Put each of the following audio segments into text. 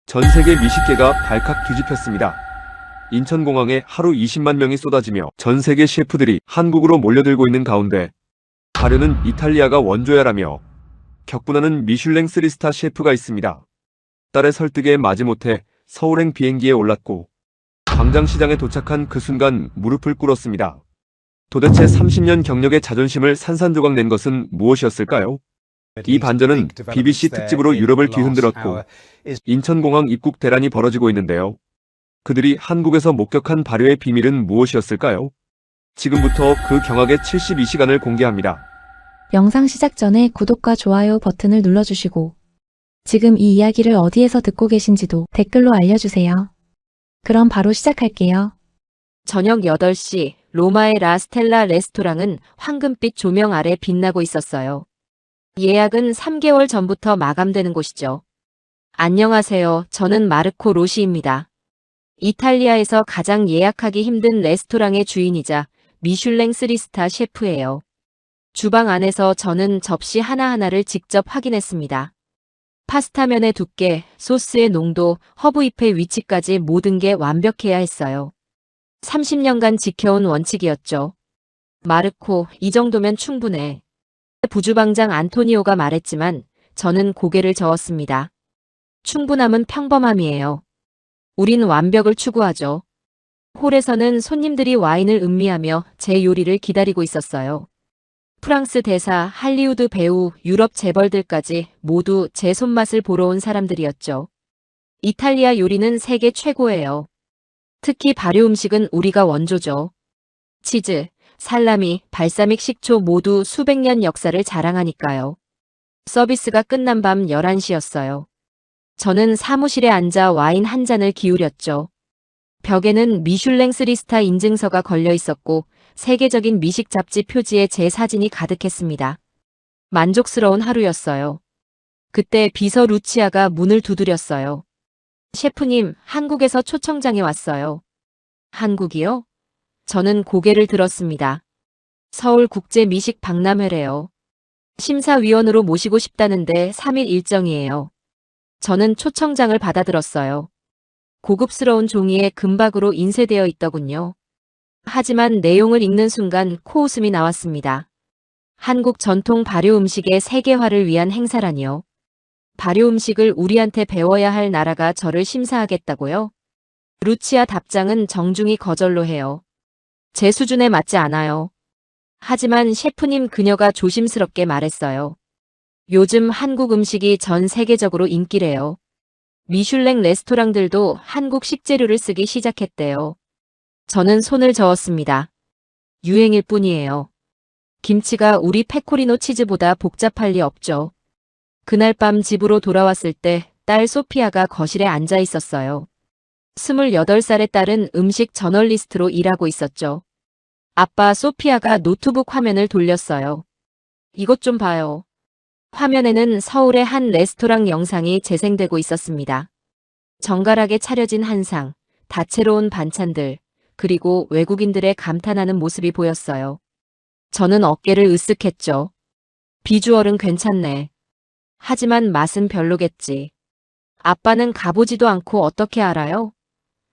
전 세계 미식계가 발칵 뒤집혔습니다. 인천공항에 하루 20만 명이 쏟아지며 전 세계 셰프들이 한국으로 몰려들고 있는 가운데 가려는 이탈리아가 원조야라며 격분하는 미슐랭 3스타 셰프가 있습니다. 딸의 설득에 마지못해 서울행 비행기에 올랐고 광장시장에 도착한 그 순간 무릎을 꿇었습니다. 도대체 30년 경력의 자존심을 산산조각 낸 것은 무엇이었을까요? 이 반전은 BBC 특집으로 유럽을 뒤흔들었고 인천공항 입국 대란이 벌어지고 있는데요. 그들이 한국에서 목격한 발효의 비밀은 무엇이었을까요? 지금부터 그 경악의 72시간을 공개합니다. 영상 시작 전에 구독과 좋아요 버튼을 눌러주시고 지금 이 이야기를 어디에서 듣고 계신지도 댓글로 알려주세요. 그럼 바로 시작할게요. 저녁 8시 로마의 라스텔라 레스토랑은 황금빛 조명 아래 빛나고 있었어요. 예약은 3개월 전부터 마감되는 곳이죠. 안녕하세요. 저는 마르코 로시입니다. 이탈리아에서 가장 예약하기 힘든 레스토랑의 주인이자 미슐랭 3스타 셰프예요. 주방 안에서 저는 접시 하나하나를 직접 확인했습니다. 파스타면의 두께, 소스의 농도, 허브잎의 위치까지 모든 게 완벽해야 했어요. 30년간 지켜온 원칙이었죠. 마르코, 이 정도면 충분해. 부주방장 안토니오가 말했지만 저는 고개를 저었습니다. 충분함은 평범함이에요. 우린 완벽을 추구하죠. 홀에서는 손님들이 와인을 음미하며 제 요리를 기다리고 있었어요. 프랑스 대사, 할리우드 배우, 유럽 재벌들까지 모두 제 손맛을 보러 온 사람들이었죠. 이탈리아 요리는 세계 최고예요. 특히 발효 음식은 우리가 원조죠. 치즈, 살라미, 발사믹 식초 모두 수백 년 역사를 자랑하니까요. 서비스가 끝난 밤 11시였어요. 저는 사무실에 앉아 와인 한 잔을 기울였죠. 벽에는 미슐랭 3스타 인증서가 걸려 있었고 세계적인 미식 잡지 표지에 제 사진이 가득했습니다. 만족스러운 하루였어요. 그때 비서 루치아가 문을 두드렸어요. 셰프님, 한국에서 초청장이 왔어요. 한국이요? 저는 고개를 들었습니다. 서울 국제 미식 박람회래요. 심사위원으로 모시고 싶다는데 3일 일정이에요. 저는 초청장을 받아들었어요. 고급스러운 종이에 금박으로 인쇄되어 있더군요. 하지만 내용을 읽는 순간 코웃음이 나왔습니다. 한국 전통 발효 음식의 세계화를 위한 행사라니요. 발효 음식을 우리한테 배워야 할 나라가 저를 심사하겠다고요? 루치아 답장은 정중히 거절로 해요. 제 수준에 맞지 않아요. 하지만 셰프님, 그녀가 조심스럽게 말했어요. 요즘 한국 음식이 전 세계적으로 인기래요. 미슐랭 레스토랑들도 한국 식재료를 쓰기 시작했대요. 저는 손을 저었습니다. 유행일 뿐이에요. 김치가 우리 페코리노 치즈보다 복잡할 리 없죠. 그날 밤 집으로 돌아왔을 때 딸 소피아가 거실에 앉아 있었어요. 28살의 딸은 음식 저널리스트로 일하고 있었죠. 아빠, 소피아가 노트북 화면을 돌렸어요. 이것 좀 봐요. 화면에는 서울의 한 레스토랑 영상이 재생되고 있었습니다. 정갈하게 차려진 한상, 다채로운 반찬들, 그리고 외국인들의 감탄하는 모습이 보였어요. 저는 어깨를 으쓱했죠. 비주얼은 괜찮네. 하지만 맛은 별로겠지. 아빠는 가보지도 않고 어떻게 알아요?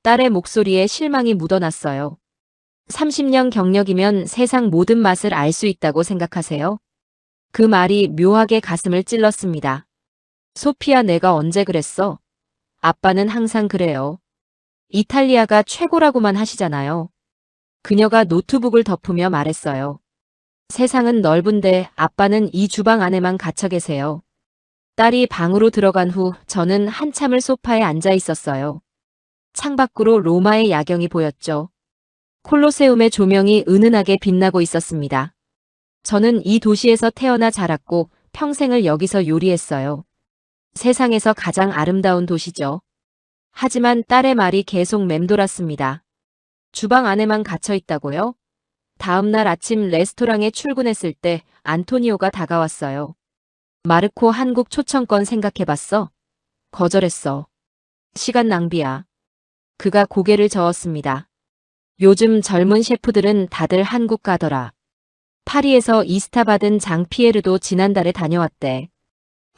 딸의 목소리에 실망이 묻어났어요. 30년 경력이면 세상 모든 맛을 알 수 있다고 생각하세요? 그 말이 묘하게 가슴을 찔렀습니다. 소피아, 내가 언제 그랬어? 아빠는 항상 그래요. 이탈리아가 최고라고만 하시잖아요. 그녀가 노트북을 덮으며 말했어요. 세상은 넓은데 아빠는 이 주방 안에만 갇혀 계세요. 딸이 방으로 들어간 후 저는 한참을 소파에 앉아 있었어요. 창밖으로 로마의 야경이 보였죠. 콜로세움의 조명이 은은하게 빛나고 있었습니다. 저는 이 도시에서 태어나 자랐고 평생을 여기서 요리했어요. 세상에서 가장 아름다운 도시죠. 하지만 딸의 말이 계속 맴돌았습니다. 주방 안에만 갇혀 있다고요? 다음 날 아침 레스토랑에 출근했을 때 안토니오가 다가왔어요. 마르코, 한국 초청권 생각해봤어? 거절했어. 시간 낭비야. 그가 고개를 저었습니다. 요즘 젊은 셰프들은 다들 한국 가더라. 파리에서 이스타 받은 장 피에르도 지난달에 다녀왔대.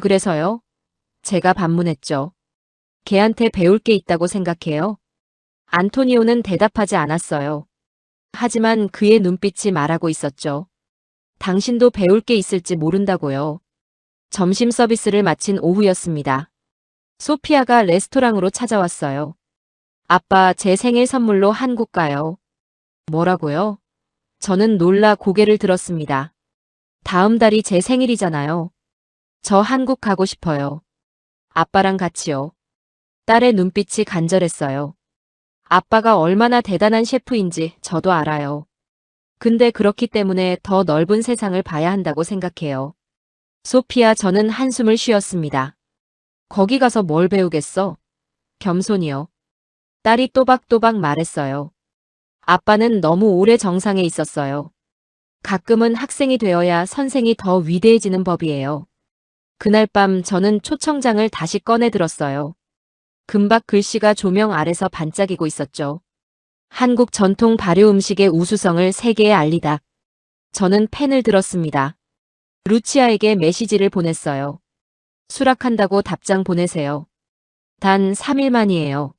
그래서요? 제가 반문했죠. 걔한테 배울 게 있다고 생각해요? 안토니오는 대답하지 않았어요. 하지만 그의 눈빛이 말하고 있었죠. 당신도 배울 게 있을지 모른다고요. 점심 서비스를 마친 오후였습니다. 소피아가 레스토랑으로 찾아왔어요. 아빠, 제 생일 선물로 한국 가요. 뭐라고요? 저는 놀라 고개를 들었습니다. 다음 달이 제 생일이잖아요. 저 한국 가고 싶어요. 아빠랑 같이요. 딸의 눈빛이 간절했어요. 아빠가 얼마나 대단한 셰프인지 저도 알아요. 근데 그렇기 때문에 더 넓은 세상을 봐야 한다고 생각해요. 소피아, 저는 한숨을 쉬었습니다. 거기 가서 뭘 배우겠어? 겸손이요. 딸이 또박또박 말했어요. 아빠는 너무 오래 정상에 있었어요. 가끔은 학생이 되어야 선생이 더 위대해지는 법이에요. 그날 밤 저는 초청장을 다시 꺼내 들었어요. 금박 글씨가 조명 아래서 반짝이고 있었죠. 한국 전통 발효 음식의 우수성을 세계에 알리다. 저는 펜을 들었습니다. 루치아에게 메시지를 보냈어요. 수락한다고 답장 보내세요. 단 3일 만이에요.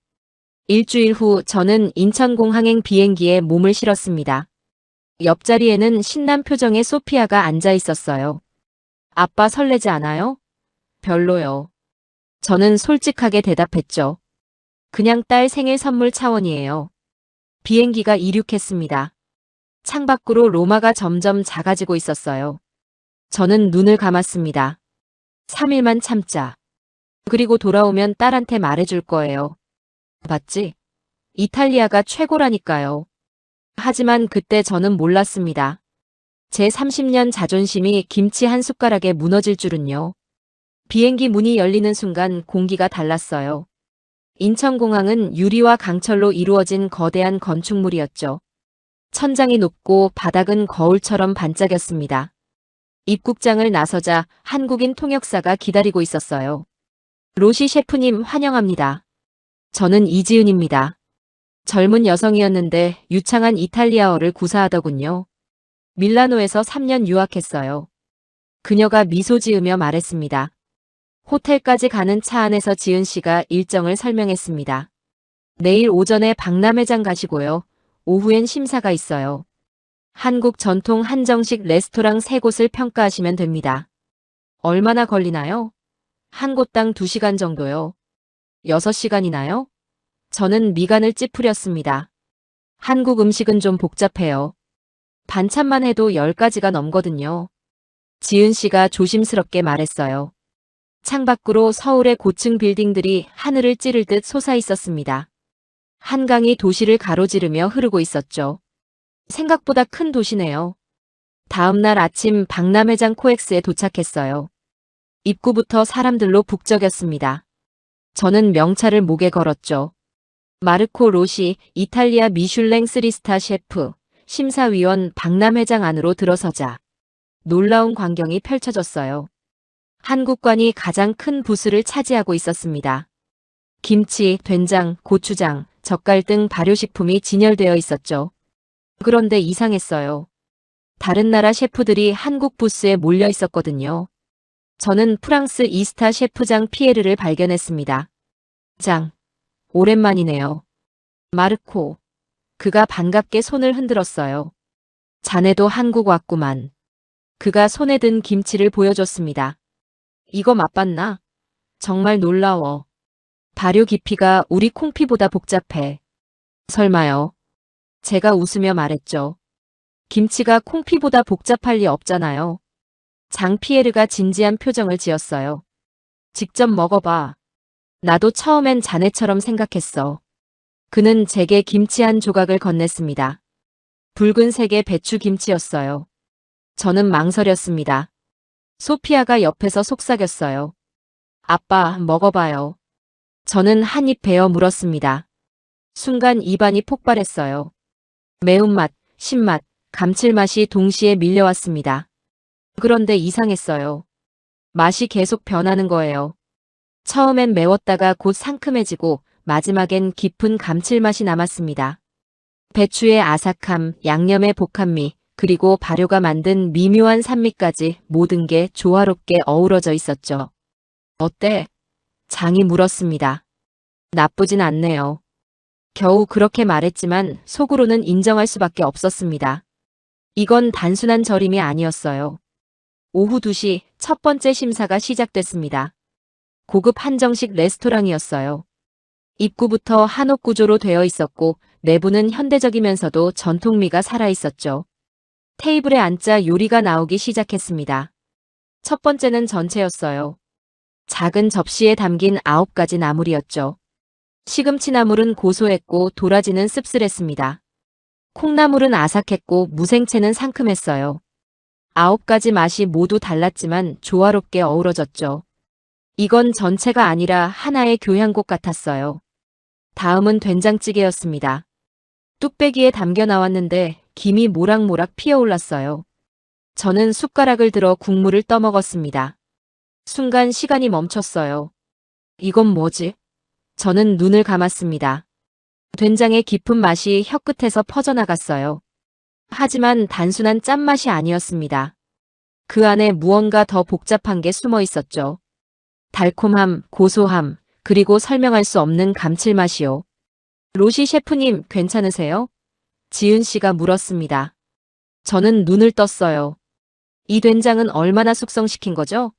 일주일 후 저는 인천공항행 비행기에 몸을 실었습니다. 옆자리에는 신난 표정의 소피아가 앉아 있었어요. 아빠 설레지 않아요? 별로요. 저는 솔직하게 대답했죠. 그냥 딸 생일 선물 차원이에요. 비행기가 이륙했습니다. 창밖으로 로마가 점점 작아지고 있었어요. 저는 눈을 감았습니다. 3일만 참자. 그리고 돌아오면 딸한테 말해줄 거예요. 맞지? 이탈리아가 최고라니까요. 하지만 그때 저는 몰랐습니다. 제 30년 자존심이 김치 한 숟가락에 무너질 줄은요. 비행기 문이 열리는 순간 공기가 달랐어요. 인천공항은 유리와 강철로 이루어진 거대한 건축물이었죠. 천장이 높고 바닥은 거울처럼 반짝였습니다. 입국장을 나서자 한국인 통역사가 기다리고 있었어요. 로시 셰프님 환영합니다. 저는 이지은입니다. 젊은 여성이었는데 유창한 이탈리아어를 구사하더군요. 밀라노에서 3년 유학했어요. 그녀가 미소 지으며 말했습니다. 호텔까지 가는 차 안에서 지은 씨가 일정을 설명했습니다. 내일 오전에 박람회장 가시고요. 오후엔 심사가 있어요. 한국 전통 한정식 레스토랑 3곳을 평가하시면 됩니다. 얼마나 걸리나요? 한 곳당 2시간 정도요. 6시간이나요? 저는 미간을 찌푸렸습니다. 한국 음식은 좀 복잡해요. 반찬만 해도 10가지가 넘거든요. 지은 씨가 조심스럽게 말했어요. 창밖으로 서울의 고층 빌딩들이 하늘을 찌를 듯 솟아 있었습니다. 한강이 도시를 가로지르며 흐르고 있었죠. 생각보다 큰 도시네요. 다음 날 아침 박람회장 코엑스에 도착했어요. 입구부터 사람들로 북적였습니다. 저는 명찰을 목에 걸었죠. 마르코 로시, 이탈리아 미슐랭 3스타 셰프, 심사위원 박람회장 안으로 들어서자 놀라운 광경이 펼쳐졌어요. 한국관이 가장 큰 부스를 차지하고 있었습니다. 김치, 된장, 고추장, 젓갈 등 발효식품이 진열되어 있었죠. 그런데 이상했어요. 다른 나라 셰프들이 한국 부스에 몰려 있었거든요. 저는 프랑스 이스타 셰프장 피에르를 발견했습니다. 장, 오랜만이네요. 마르코. 그가 반갑게 손을 흔들었어요. 자네도 한국 왔구만. 그가 손에 든 김치를 보여줬습니다. 이거 맛봤나? 정말 놀라워. 발효 깊이가 우리 콩피보다 복잡해. 설마요. 제가 웃으며 말했죠. 김치가 콩피보다 복잡할 리 없잖아요. 장 피에르가 진지한 표정을 지었어요. 직접 먹어봐. 나도 처음엔 자네처럼 생각했어. 그는 제게 김치 한 조각을 건넸습니다. 붉은색의 배추 김치였어요. 저는 망설였습니다. 소피아가 옆에서 속삭였어요. 아빠, 먹어봐요. 저는 한 입 베어 물었습니다. 순간 입안이 폭발했어요. 매운맛, 신맛, 감칠맛이 동시에 밀려왔습니다. 그런데 이상했어요. 맛이 계속 변하는 거예요. 처음엔 매웠다가 곧 상큼해지고 마지막엔 깊은 감칠맛이 남았습니다. 배추의 아삭함, 양념의 복합미, 그리고 발효가 만든 미묘한 산미까지 모든 게 조화롭게 어우러져 있었죠. 어때? 장이 물었습니다. 나쁘진 않네요. 겨우 그렇게 말했지만 속으로는 인정할 수밖에 없었습니다. 이건 단순한 절임이 아니었어요. 오후 2시 첫 번째 심사가 시작됐습니다. 고급 한정식 레스토랑이었어요. 입구부터 한옥 구조로 되어 있었고 내부는 현대적이면서도 전통미가 살아있었죠. 테이블에 앉자 요리가 나오기 시작했습니다. 첫 번째는 전체였어요. 작은 접시에 담긴 9가지 나물이었죠. 시금치 나물은 고소했고 도라지는 씁쓸했습니다. 콩나물은 아삭했고 무생채는 상큼했어요. 9가지 맛이 모두 달랐지만 조화롭게 어우러졌죠. 이건 전체가 아니라 하나의 교향곡 같았어요. 다음은 된장찌개였습니다. 뚝배기에 담겨 나왔는데 김이 모락모락 피어올랐어요. 저는 숟가락을 들어 국물을 떠먹었습니다. 순간 시간이 멈췄어요. 이건 뭐지? 저는 눈을 감았습니다. 된장의 깊은 맛이 혀끝에서 퍼져나갔어요. 하지만 단순한 짠맛이 아니었습니다. 그 안에 무언가 더 복잡한 게 숨어 있었죠. 달콤함, 고소함, 그리고 설명할 수 없는 감칠맛이요. 로시 셰프님, 괜찮으세요? 지은 씨가 물었습니다. 저는 눈을 떴어요. 이 된장은 얼마나 숙성시킨 거죠?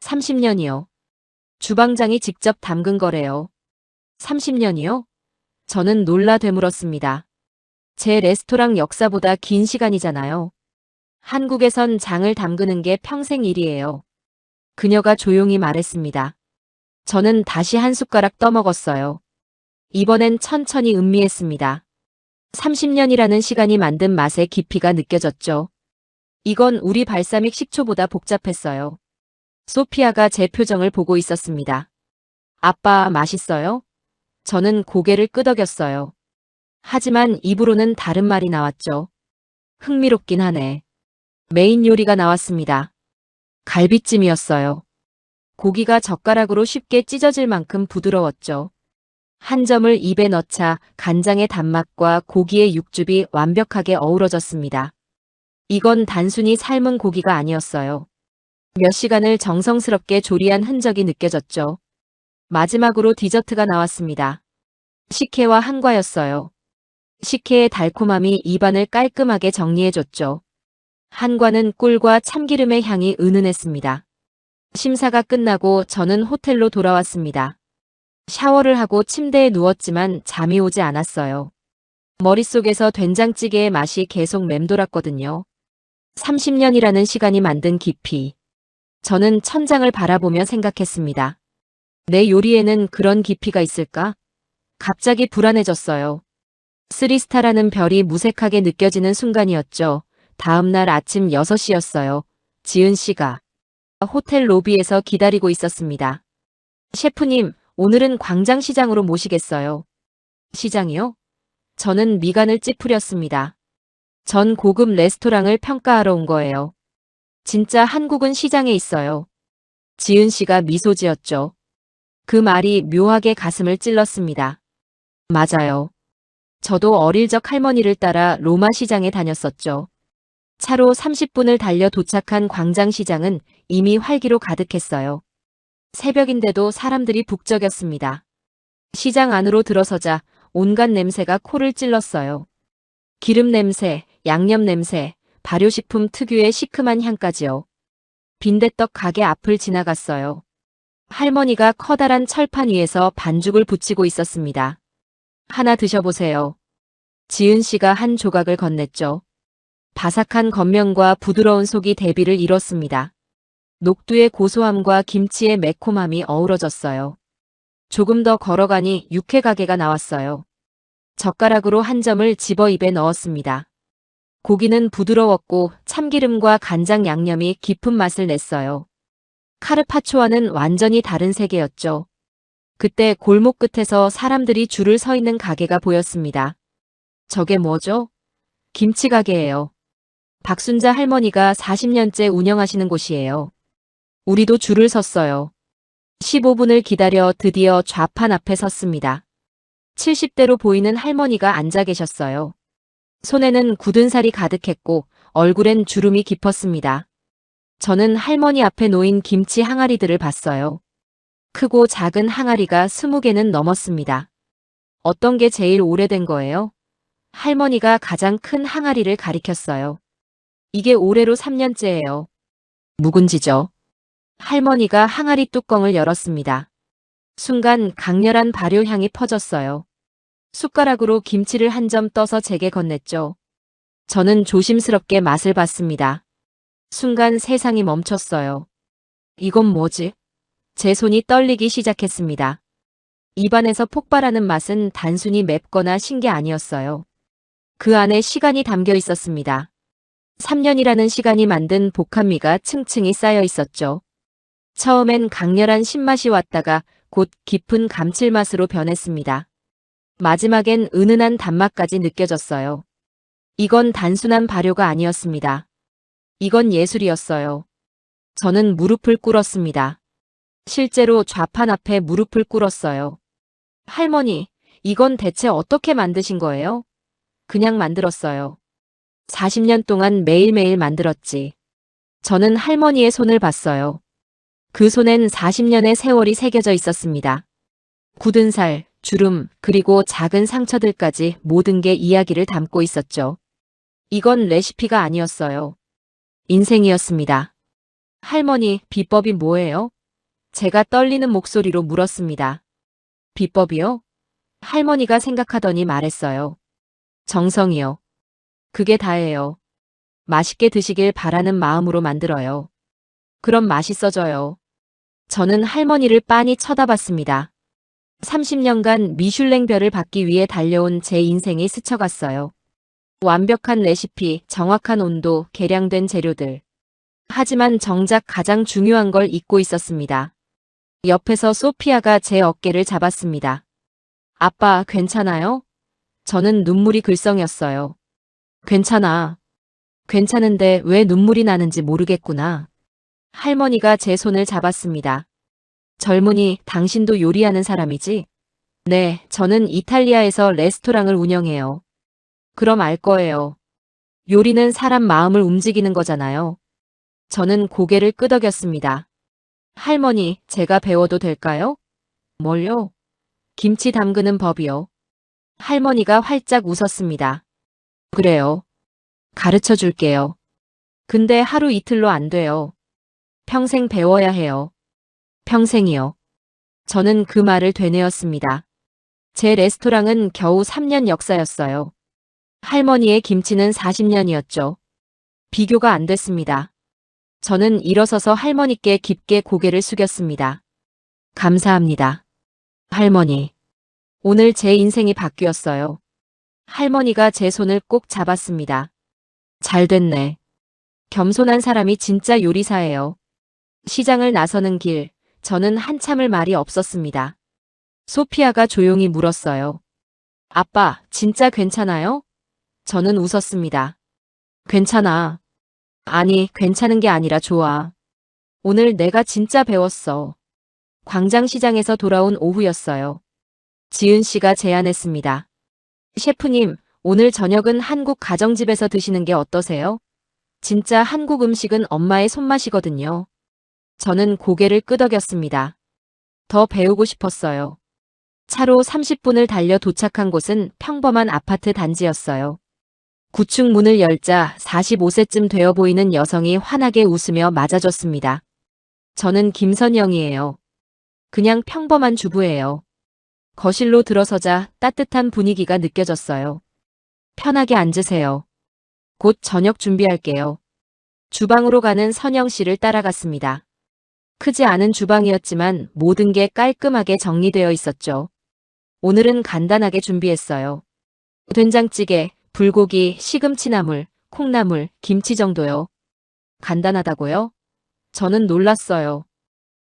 30년이요. 주방장이 직접 담근 거래요. 30년이요? 저는 놀라 되물었습니다. 제 레스토랑 역사보다 긴 시간이잖아요. 한국에선 장을 담그는 게 평생 일이에요. 그녀가 조용히 말했습니다. 저는 다시 한 숟가락 떠먹었어요. 이번엔 천천히 음미했습니다. 30년이라는 시간이 만든 맛의 깊이가 느껴졌죠. 이건 우리 발사믹 식초보다 복잡했어요. 소피아가 제 표정을 보고 있었습니다. 아빠, 맛있어요? 저는 고개를 끄덕였어요. 하지만 입으로는 다른 말이 나왔죠. 흥미롭긴 하네. 메인 요리가 나왔습니다. 갈비찜이었어요. 고기가 젓가락으로 쉽게 찢어질 만큼 부드러웠죠. 한 점을 입에 넣자 간장의 단맛과 고기의 육즙이 완벽하게 어우러졌습니다. 이건 단순히 삶은 고기가 아니었어요. 몇 시간을 정성스럽게 조리한 흔적이 느껴졌죠. 마지막으로 디저트가 나왔습니다. 식혜와 한과였어요. 식혜의 달콤함이 입안을 깔끔하게 정리해줬죠. 한과는 꿀과 참기름의 향이 은은했습니다. 심사가 끝나고 저는 호텔로 돌아왔습니다. 샤워를 하고 침대에 누웠지만 잠이 오지 않았어요. 머릿속에서 된장찌개의 맛이 계속 맴돌았거든요. 30년이라는 시간이 만든 깊이. 저는 천장을 바라보며 생각했습니다. 내 요리에는 그런 깊이가 있을까? 갑자기 불안해졌어요. 3스타라는 별이 무색하게 느껴지는 순간이었죠. 다음 날 아침 6시였어요. 지은 씨가 호텔 로비에서 기다리고 있었습니다. 셰프님, 오늘은 광장시장으로 모시겠어요. 시장이요? 저는 미간을 찌푸렸습니다. 전 고급 레스토랑을 평가하러 온 거예요. 진짜 한국은 시장에 있어요. 지은 씨가 미소 지었죠. 그 말이 묘하게 가슴을 찔렀습니다. 맞아요. 저도 어릴 적 할머니를 따라 로마 시장에 다녔었죠. 차로 30분을 달려 도착한 광장시장은 이미 활기로 가득했어요. 새벽인데도 사람들이 북적였습니다. 시장 안으로 들어서자 온갖 냄새가 코를 찔렀어요. 기름 냄새, 양념 냄새, 발효식품 특유의 시큼한 향까지요. 빈대떡 가게 앞을 지나갔어요. 할머니가 커다란 철판 위에서 반죽을 붙이고 있었습니다. 하나 드셔보세요. 지은 씨가 한 조각을 건넸죠. 바삭한 겉면과 부드러운 속이 대비를 이뤘습니다. 녹두의 고소함과 김치의 매콤함이 어우러졌어요. 조금 더 걸어가니 육회 가게가 나왔어요. 젓가락으로 한 점을 집어 입에 넣었습니다. 고기는 부드러웠고 참기름과 간장 양념이 깊은 맛을 냈어요. 카르파초와는 완전히 다른 세계였죠. 그때 골목 끝에서 사람들이 줄을 서 있는 가게가 보였습니다. 저게 뭐죠? 김치 가게예요. 박순자 할머니가 40년째 운영하시는 곳이에요. 우리도 줄을 섰어요. 15분을 기다려 드디어 좌판 앞에 섰습니다. 70대로 보이는 할머니가 앉아 계셨어요. 손에는 굳은 살이 가득했고 얼굴엔 주름이 깊었습니다. 저는 할머니 앞에 놓인 김치 항아리들을 봤어요. 크고 작은 항아리가 20개는 넘었습니다. 어떤 게 제일 오래된 거예요? 할머니가 가장 큰 항아리를 가리켰어요. 이게 올해로 3년째예요. 묵은지죠. 할머니가 항아리 뚜껑을 열었습니다. 순간 강렬한 발효향이 퍼졌어요. 숟가락으로 김치를 한 점 떠서 제게 건넸죠. 저는 조심스럽게 맛을 봤습니다. 순간 세상이 멈췄어요. 이건 뭐지? 제 손이 떨리기 시작했습니다. 입안에서 폭발하는 맛은 단순히 맵거나 신 게 아니었어요. 그 안에 시간이 담겨 있었습니다. 3년이라는 시간이 만든 복합미가 층층이 쌓여 있었죠. 처음엔 강렬한 신맛이 왔다가 곧 깊은 감칠맛으로 변했습니다. 마지막엔 은은한 단맛까지 느껴졌어요. 이건 단순한 발효가 아니었습니다. 이건 예술이었어요. 저는 무릎을 꿇었습니다. 실제로 좌판 앞에 무릎을 꿇었어요. 할머니, 이건 대체 어떻게 만드신 거예요? 그냥 만들었어요. 40년 동안 매일매일 만들었지. 저는 할머니의 손을 봤어요. 그 손엔 40년의 세월이 새겨져 있었습니다. 굳은 살, 주름, 그리고 작은 상처들까지 모든 게 이야기를 담고 있었죠. 이건 레시피가 아니었어요. 인생이었습니다. 할머니, 비법이 뭐예요? 제가 떨리는 목소리로 물었습니다. 비법이요? 할머니가 생각하더니 말했어요. 정성이요. 그게 다예요. 맛있게 드시길 바라는 마음으로 만들어요. 그럼 맛있어져요. 저는 할머니를 빤히 쳐다봤습니다. 30년간 미슐랭별을 받기 위해 달려온 제 인생이 스쳐갔어요. 완벽한 레시피, 정확한 온도, 계량된 재료들. 하지만 정작 가장 중요한 걸 잊고 있었습니다. 옆에서 소피아가 제 어깨를 잡았습니다. 아빠, 괜찮아요? 저는 눈물이 글썽였어요. 괜찮아. 괜찮은데 왜 눈물이 나는지 모르겠구나. 할머니가 제 손을 잡았습니다. 젊은이, 당신도 요리하는 사람이지? 네, 저는 이탈리아에서 레스토랑을 운영해요. 그럼 알 거예요. 요리는 사람 마음을 움직이는 거잖아요. 저는 고개를 끄덕였습니다. 할머니, 제가 배워도 될까요? 뭘요? 김치 담그는 법이요. 할머니가 활짝 웃었습니다. 그래요. 가르쳐 줄게요. 근데 하루 이틀로 안 돼요. 평생 배워야 해요. 평생이요. 저는 그 말을 되뇌었습니다. 제 레스토랑은 겨우 3년 역사였어요. 할머니의 김치는 40년이었죠. 비교가 안 됐습니다. 저는 일어서서 할머니께 깊게 고개를 숙였습니다. 감사합니다. 할머니. 오늘 제 인생이 바뀌었어요. 할머니가 제 손을 꼭 잡았습니다. 잘 됐네. 겸손한 사람이 진짜 요리사예요. 시장을 나서는 길, 저는 한참을 말이 없었습니다. 소피아가 조용히 물었어요. 아빠, 진짜 괜찮아요? 저는 웃었습니다. 괜찮아. 아니, 괜찮은 게 아니라 좋아. 오늘 내가 진짜 배웠어. 광장시장에서 돌아온 오후였어요. 지은 씨가 제안했습니다. 셰프님, 오늘 저녁은 한국 가정집에서 드시는 게 어떠세요? 진짜 한국 음식은 엄마의 손맛이거든요. 저는 고개를 끄덕였습니다. 더 배우고 싶었어요. 차로 30분을 달려 도착한 곳은 평범한 아파트 단지였어요. 9층 문을 열자 45세쯤 되어 보이는 여성이 환하게 웃으며 맞아줬습니다. 저는 김선영이에요. 그냥 평범한 주부예요. 거실로 들어서자 따뜻한 분위기가 느껴졌어요. 편하게 앉으세요. 곧 저녁 준비할게요. 주방으로 가는 선영 씨를 따라갔습니다. 크지 않은 주방이었지만 모든 게 깔끔하게 정리되어 있었죠. 오늘은 간단하게 준비했어요. 된장찌개, 불고기, 시금치나물, 콩나물, 김치 정도요. 간단하다고요? 저는 놀랐어요.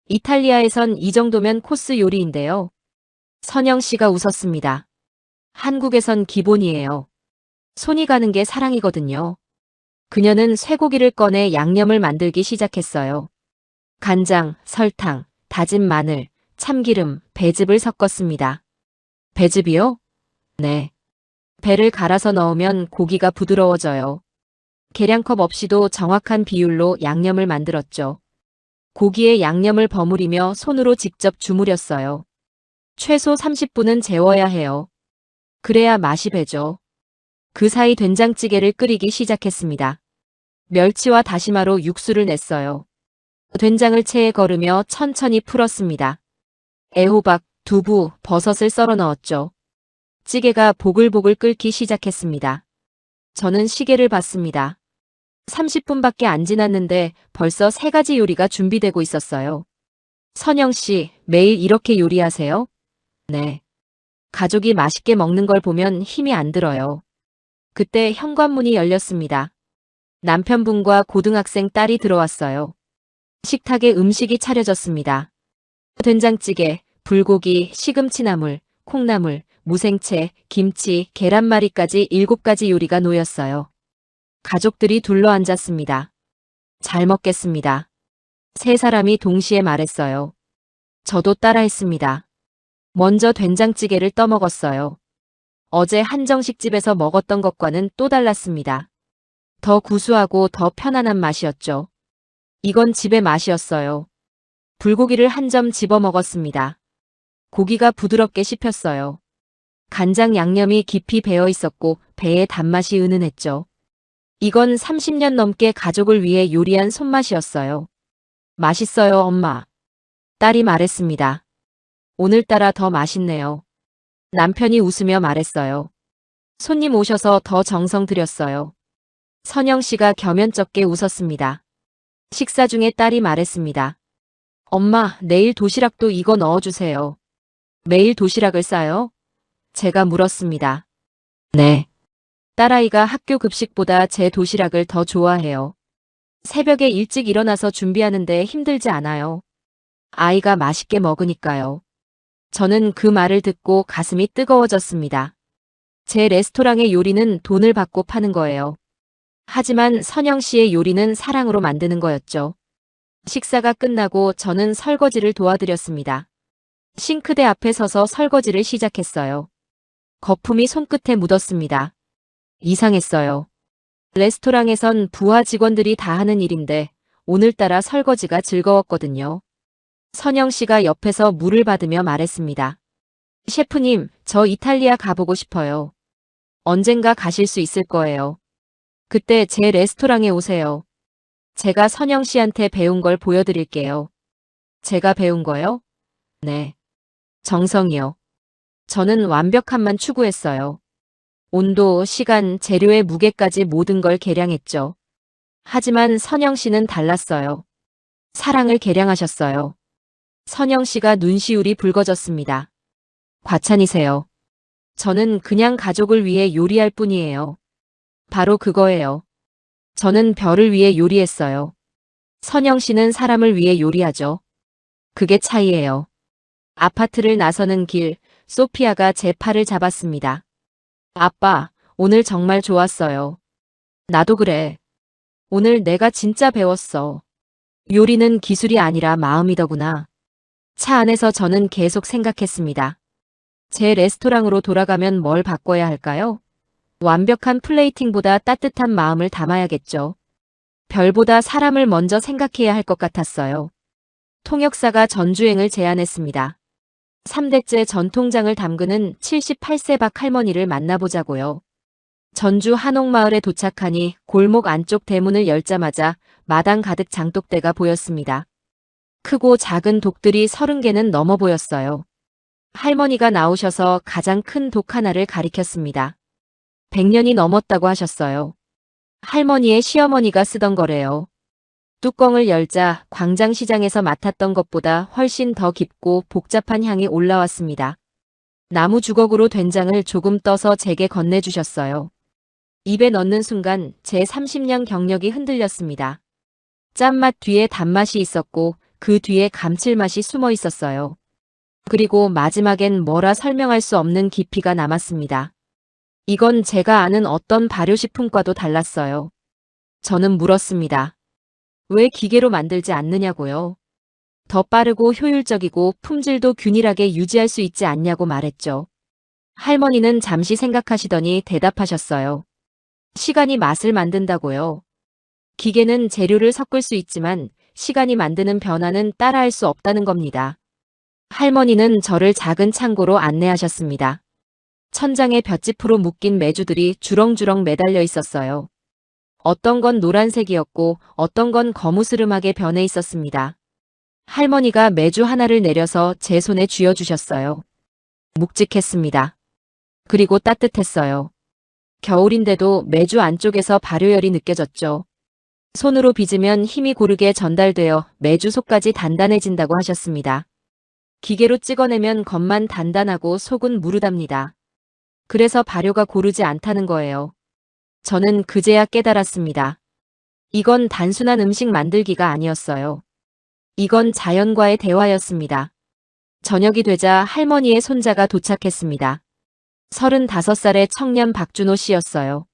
이탈리아에선 이 정도면 코스 요리인데요. 선영 씨가 웃었습니다. 한국에선 기본이에요. 손이 가는 게 사랑이거든요. 그녀는 쇠고기를 꺼내 양념을 만들기 시작했어요. 간장, 설탕, 다진 마늘, 참기름, 배즙을 섞었습니다. 배즙이요? 네. 배를 갈아서 넣으면 고기가 부드러워져요. 계량컵 없이도 정확한 비율로 양념을 만들었죠. 고기에 양념을 버무리며 손으로 직접 주무렸어요. 최소 30분은 재워야 해요. 그래야 맛이 배죠. 그 사이 된장찌개를 끓이기 시작했습니다. 멸치와 다시마로 육수를 냈어요. 된장을 체에 거르며 천천히 풀었습니다. 애호박, 두부, 버섯을 썰어 넣었죠. 찌개가 보글보글 끓기 시작했습니다. 저는 시계를 봤습니다. 30분밖에 안 지났는데 벌써 3가지 요리가 준비되고 있었어요. 선영 씨, 매일 이렇게 요리하세요? 네. 가족이 맛있게 먹는 걸 보면 힘이 안 들어요. 그때 현관문이 열렸습니다. 남편분과 고등학생 딸이 들어왔어요. 식탁에 음식이 차려졌습니다. 된장찌개, 불고기, 시금치나물, 콩나물, 무생채, 김치, 계란말이까지 7가지 요리가 놓였어요. 가족들이 둘러앉았습니다. 잘 먹겠습니다. 3사람이 동시에 말했어요. 저도 따라했습니다. 먼저 된장찌개를 떠먹었어요. 어제 한정식집에서 먹었던 것과는 또 달랐습니다. 더 구수하고 더 편안한 맛이었죠. 이건 집의 맛이었어요. 불고기를 한 점 집어 먹었습니다. 고기가 부드럽게 씹혔어요. 간장 양념이 깊이 배어 있었고 배의 단맛이 은은했죠. 이건 30년 넘게 가족을 위해 요리한 손맛이었어요. 맛있어요, 엄마. 딸이 말했습니다. 오늘따라 더 맛있네요. 남편이 웃으며 말했어요. 손님 오셔서 더 정성 들였어요. 선영 씨가 겸연쩍게 웃었습니다. 식사 중에 딸이 말했습니다. 엄마, 내일 도시락도 이거 넣어주세요. 매일 도시락을 싸요? 제가 물었습니다. 네. 딸아이가 학교 급식보다 제 도시락을 더 좋아해요. 새벽에 일찍 일어나서 준비하는데 힘들지 않아요. 아이가 맛있게 먹으니까요. 저는 그 말을 듣고 가슴이 뜨거워졌습니다. 제 레스토랑의 요리는 돈을 받고 파는 거예요. 하지만 선영 씨의 요리는 사랑으로 만드는 거였죠. 식사가 끝나고 저는 설거지를 도와드렸습니다. 싱크대 앞에 서서 설거지를 시작했어요. 거품이 손끝에 묻었습니다. 이상했어요. 레스토랑에선 부하 직원들이 다 하는 일인데 오늘따라 설거지가 즐거웠거든요. 선영 씨가 옆에서 물을 받으며 말했습니다. 셰프님, 저 이탈리아 가보고 싶어요. 언젠가 가실 수 있을 거예요. 그때 제 레스토랑에 오세요. 제가 선영 씨한테 배운 걸 보여드릴게요. 제가 배운 거요? 네. 정성이요. 저는 완벽함만 추구했어요. 온도, 시간, 재료의 무게까지 모든 걸 계량했죠. 하지만 선영 씨는 달랐어요. 사랑을 계량하셨어요. 선영 씨가 눈시울이 붉어졌습니다. 과찬이세요. 저는 그냥 가족을 위해 요리할 뿐이에요. 바로 그거예요. 저는 별을 위해 요리했어요. 선영 씨는 사람을 위해 요리하죠. 그게 차이예요. 아파트를 나서는 길, 소피아가 제 팔을 잡았습니다. 아빠, 오늘 정말 좋았어요. 나도 그래. 오늘 내가 진짜 배웠어. 요리는 기술이 아니라 마음이더구나. 차 안에서 저는 계속 생각했습니다. 제 레스토랑으로 돌아가면 뭘 바꿔야 할까요? 완벽한 플레이팅보다 따뜻한 마음을 담아야겠죠. 별보다 사람을 먼저 생각해야 할 것 같았어요. 통역사가 전주행을 제안했습니다. 3대째 전통장을 담그는 78세 박 할머니를 만나보자고요. 전주 한옥마을에 도착하니 골목 안쪽 대문을 열자마자 마당 가득 장독대가 보였습니다. 크고 작은 독들이 30개는 넘어 보였어요. 할머니가 나오셔서 가장 큰 독 하나를 가리켰습니다. 100년이 넘었다고 하셨어요. 할머니의 시어머니가 쓰던 거래요. 뚜껑을 열자 광장시장에서 맡았던 것보다 훨씬 더 깊고 복잡한 향이 올라왔습니다. 나무 주걱으로 된장을 조금 떠서 제게 건네주셨어요. 입에 넣는 순간 제 30년 경력이 흔들렸습니다. 짠맛 뒤에 단맛이 있었고 그 뒤에 감칠맛이 숨어 있었어요. 그리고 마지막엔 뭐라 설명할 수 없는 깊이가 남았습니다. 이건 제가 아는 어떤 발효식품과도 달랐어요. 저는 물었습니다. 왜 기계로 만들지 않느냐고요? 더 빠르고 효율적이고 품질도 균일하게 유지할 수 있지 않냐고 말했죠. 할머니는 잠시 생각하시더니 대답하셨어요. 시간이 맛을 만든다고요. 기계는 재료를 섞을 수 있지만 시간이 만드는 변화는 따라할 수 없다는 겁니다. 할머니는 저를 작은 창고로 안내하셨습니다. 천장에 볏짚으로 묶인 메주들이 주렁주렁 매달려 있었어요. 어떤 건 노란색이었고 어떤 건 거무스름하게 변해 있었습니다. 할머니가 메주 하나를 내려서 제 손에 쥐어주셨어요. 묵직했습니다. 그리고 따뜻했어요. 겨울인데도 메주 안쪽에서 발효열이 느껴졌죠. 손으로 빚으면 힘이 고르게 전달되어 메주 속까지 단단해진다고 하셨습니다. 기계로 찍어내면 겉만 단단하고 속은 무르답니다. 그래서 발효가 고르지 않다는 거예요. 저는 그제야 깨달았습니다. 이건 단순한 음식 만들기가 아니었어요. 이건 자연과의 대화였습니다. 저녁이 되자 할머니의 손자가 도착했습니다. 35살의 청년 박준호 씨였어요.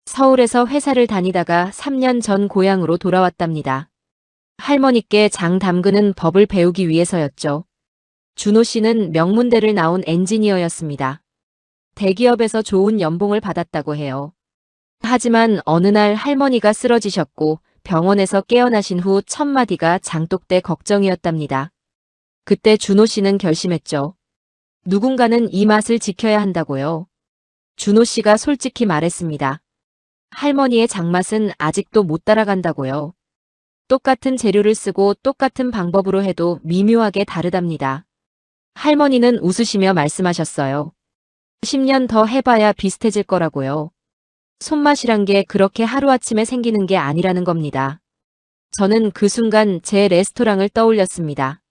서울에서 회사를 다니다가 3년 전 고향으로 돌아왔답니다. 할머니께 장 담그는 법을 배우기 위해서였죠. 준호 씨는 명문대를 나온 엔지니어였습니다. 대기업에서 좋은 연봉을 받았다고 해요. 하지만 어느 날 할머니가 쓰러지셨고 병원에서 깨어나신 후 첫 마디가 장독대 걱정이었답니다. 그때 준호 씨는 결심했죠. 누군가는 이 맛을 지켜야 한다고요. 준호 씨가 솔직히 말했습니다. 할머니의 장맛은 아직도 못 따라간다고요. 똑같은 재료를 쓰고 똑같은 방법으로 해도 미묘하게 다르답니다. 할머니는 웃으시며 말씀하셨어요. 10년 더 해봐야 비슷해질 거라고요. 손맛이란 게 그렇게 하루아침에 생기는 게 아니라는 겁니다. 저는 그 순간 제 레스토랑을 떠올렸습니다.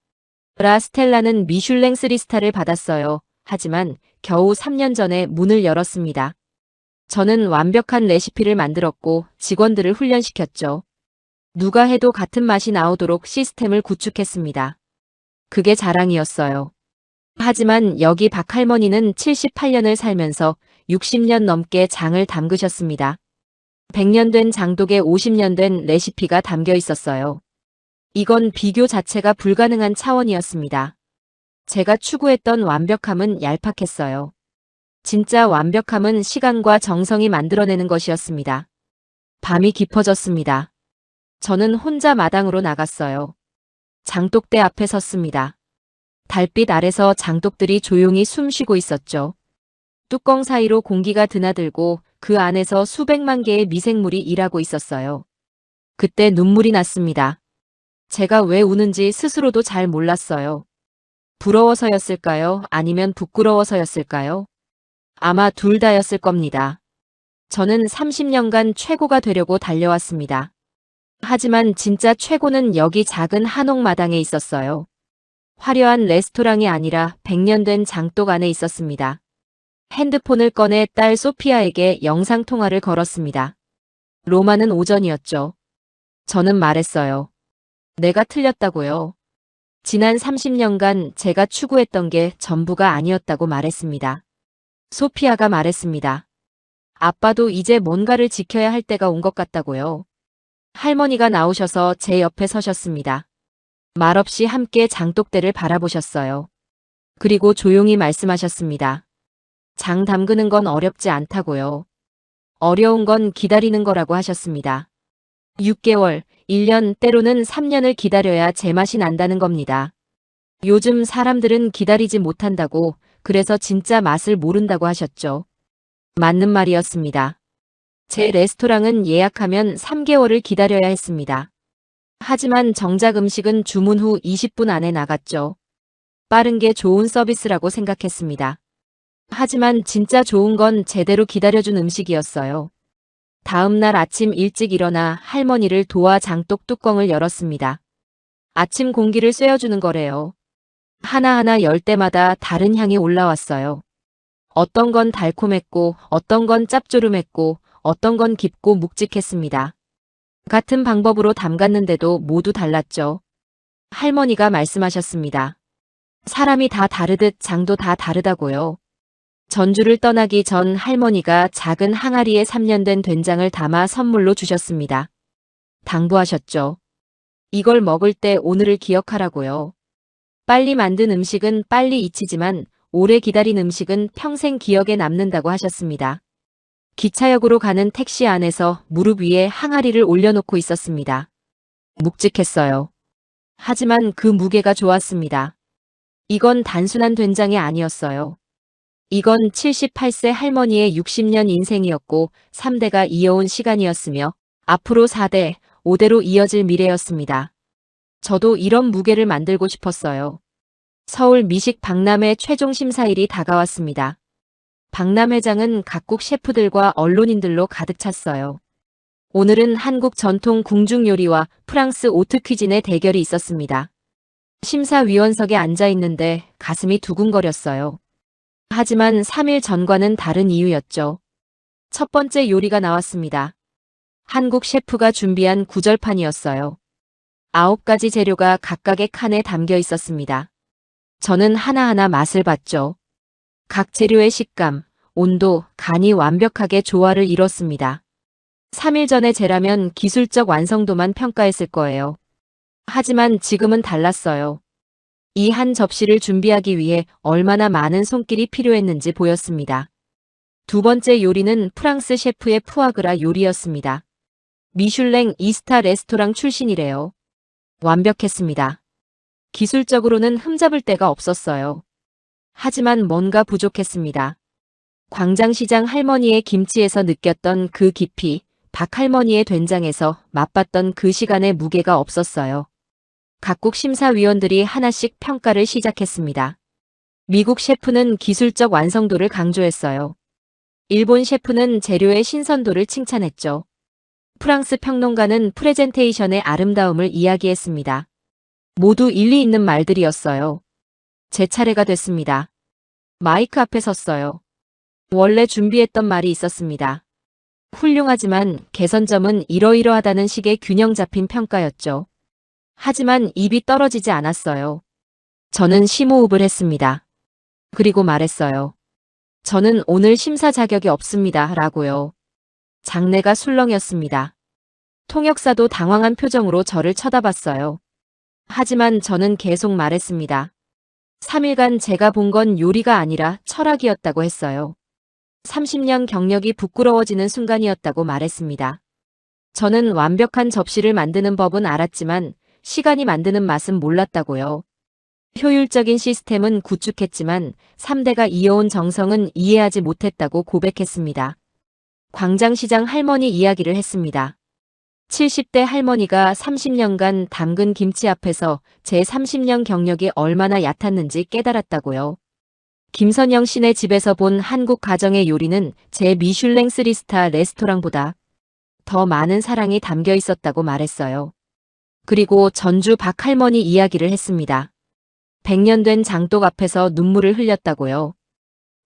라스텔라는 미슐랭 3스타를 받았어요. 하지만 겨우 3년 전에 문을 열었습니다. 저는 완벽한 레시피를 만들었고 직원들을 훈련시켰죠. 누가 해도 같은 맛이 나오도록 시스템을 구축했습니다. 그게 자랑이었어요. 하지만 여기 박 할머니는 78년을 살면서 60년 넘게 장을 담그셨습니다. 100년 된 장독에 50년 된 레시피가 담겨 있었어요. 이건 비교 자체가 불가능한 차원이었습니다. 제가 추구했던 완벽함은 얄팍했어요. 진짜 완벽함은 시간과 정성이 만들어내는 것이었습니다. 밤이 깊어졌습니다. 저는 혼자 마당으로 나갔어요. 장독대 앞에 섰습니다. 달빛 아래서 장독들이 조용히 숨쉬고 있었죠. 뚜껑 사이로 공기가 드나들고 그 안에서 수백만 개의 미생물이 일하고 있었어요. 그때 눈물이 났습니다. 제가 왜 우는지 스스로도 잘 몰랐어요. 부러워서였을까요? 아니면 부끄러워서였을까요? 아마 둘 다였을 겁니다. 저는 30년간 최고가 되려고 달려왔습니다. 하지만 진짜 최고는 여기 작은 한옥마당에 있었어요. 화려한 레스토랑이 아니라 100년 된 장독 안에 있었습니다. 핸드폰을 꺼내 딸 소피아에게 영상통화를 걸었습니다. 로마는 오전이었죠. 저는 말했어요. 내가 틀렸다고요. 지난 30년간 제가 추구했던 게 전부가 아니었다고 말했습니다. 소피아가 말했습니다. 아빠도 이제 뭔가를 지켜야 할 때가 온 것 같다고요. 할머니가 나오셔서 제 옆에 서셨습니다. 말없이 함께 장독대를 바라보셨어요. 그리고 조용히 말씀하셨습니다. 장 담그는 건 어렵지 않다고요. 어려운 건 기다리는 거라고 하셨습니다. 6개월, 1년, 때로는 3년을 기다려야 제맛이 난다는 겁니다. 요즘 사람들은 기다리지 못한다고, 그래서 진짜 맛을 모른다고 하셨죠. 맞는 말이었습니다. 제 레스토랑은 예약하면 3개월을 기다려야 했습니다. 하지만 정작 음식은 주문 후 20분 안에 나갔죠. 빠른 게 좋은 서비스라고 생각했습니다. 하지만 진짜 좋은 건 제대로 기다려준 음식이었어요. 다음 날 아침 일찍 일어나 할머니를 도와 장독 뚜껑을 열었습니다. 아침 공기를 쐬어주는 거래요. 하나하나 열 때마다 다른 향이 올라왔어요. 어떤 건 달콤했고, 어떤 건 짭조름했고, 어떤 건 깊고 묵직했습니다. 같은 방법으로 담갔는데도 모두 달랐죠. 할머니가 말씀하셨습니다. 사람이 다 다르듯 장도 다 다르다고요. 전주를 떠나기 전 할머니가 작은 항아리에 3년 된 된장을 담아 선물로 주셨습니다. 당부하셨죠. 이걸 먹을 때 오늘을 기억하라고요. 빨리 만든 음식은 빨리 잊히지만 오래 기다린 음식은 평생 기억에 남는다고 하셨습니다. 기차역으로 가는 택시 안에서 무릎 위에 항아리를 올려놓고 있었습니다. 묵직했어요. 하지만 그 무게가 좋았습니다. 이건 단순한 된장이 아니었어요. 이건 78세 할머니의 60년 인생이었고 3대가 이어온 시간이었으며 앞으로 4대, 5대로 이어질 미래였습니다. 저도 이런 무게를 만들고 싶었어요. 서울 미식 박람회 최종 심사일이 다가왔습니다. 박람회장은 각국 셰프들과 언론인들로 가득 찼어요. 오늘은 한국 전통 궁중 요리와 프랑스 오트 퀴진의 대결이 있었습니다. 심사위원석에 앉아 있는데 가슴이 두근거렸어요. 하지만 3일 전과는 다른 이유였죠. 첫 번째 요리가 나왔습니다. 한국 셰프가 준비한 구절판이었어요. 9가지 재료가 각각의 칸에 담겨 있었습니다. 저는 하나하나 맛을 봤죠. 각 재료의 식감, 온도, 간이 완벽하게 조화를 이뤘습니다. 3일 전에 재라면 기술적 완성도만 평가했을 거예요. 하지만 지금은 달랐어요. 이 한 접시를 준비하기 위해 얼마나 많은 손길이 필요했는지 보였습니다. 두 번째 요리는 프랑스 셰프의 푸아그라 요리였습니다. 미슐랭 2스타 레스토랑 출신이래요. 완벽했습니다. 기술적으로는 흠잡을 데가 없었어요. 하지만 뭔가 부족했습니다. 광장시장 할머니의 김치에서 느꼈던 그 깊이, 박 할머니의 된장에서 맛봤던 그 시간의 무게가 없었어요. 각국 심사위원들이 하나씩 평가를 시작했습니다. 미국 셰프는 기술적 완성도를 강조했어요. 일본 셰프는 재료의 신선도를 칭찬했죠. 프랑스 평론가는 프레젠테이션의 아름다움을 이야기했습니다. 모두 일리 있는 말들이었어요. 제 차례가 됐습니다. 마이크 앞에 섰어요. 원래 준비했던 말이 있었습니다. 훌륭하지만 개선점은 이러이러하다는 식의 균형 잡힌 평가였죠. 하지만 입이 떨어지지 않았어요. 저는 심호흡을 했습니다. 그리고 말했어요. 저는 오늘 심사 자격이 없습니다. 라고요. 장내가 술렁였습니다. 통역사도 당황한 표정으로 저를 쳐다봤어요. 하지만 저는 계속 말했습니다. 3일간 제가 본 건 요리가 아니라 철학이었다고 했어요. 30년 경력이 부끄러워지는 순간이었다고 말했습니다. 저는 완벽한 접시를 만드는 법은 알았지만 시간이 만드는 맛은 몰랐다고요. 효율적인 시스템은 구축했지만 3대가 이어온 정성은 이해하지 못했다고 고백했습니다. 광장시장 할머니 이야기를 했습니다. 70대 할머니가 30년간 담근 김치 앞에서 제 30년 경력이 얼마나 얕았는지 깨달았다고요. 김선영 씨네 집에서 본 한국 가정의 요리는 제 미슐랭 3스타 레스토랑보다 더 많은 사랑이 담겨 있었다고 말했어요. 그리고 전주 박 할머니 이야기를 했습니다. 100년 된 장독 앞에서 눈물을 흘렸다고요.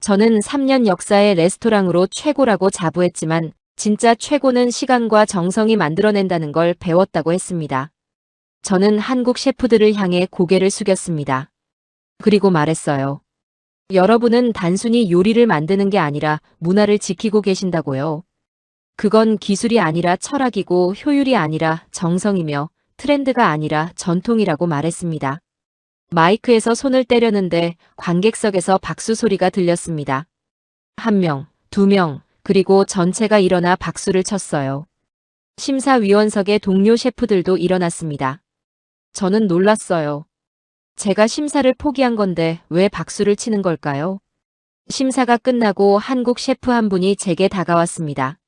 저는 3년 역사의 레스토랑으로 최고라고 자부했지만 진짜 최고는 시간과 정성이 만들어낸다는 걸 배웠다고 했습니다. 저는 한국 셰프들을 향해 고개를 숙였습니다. 그리고 말했어요. 여러분은 단순히 요리를 만드는 게 아니라 문화를 지키고 계신다고요. 그건 기술이 아니라 철학이고 효율이 아니라 정성이며 트렌드가 아니라 전통이라고 말했습니다. 마이크에서 손을 때렸는데 관객석에서 박수 소리가 들렸습니다. 1명, 2명, 그리고 전체가 일어나 박수를 쳤어요. 심사위원석의 동료 셰프들도 일어났습니다. 저는 놀랐어요. 제가 심사를 포기한 건데 왜 박수를 치는 걸까요? 심사가 끝나고 한국 셰프 한 분이 제게 다가왔습니다.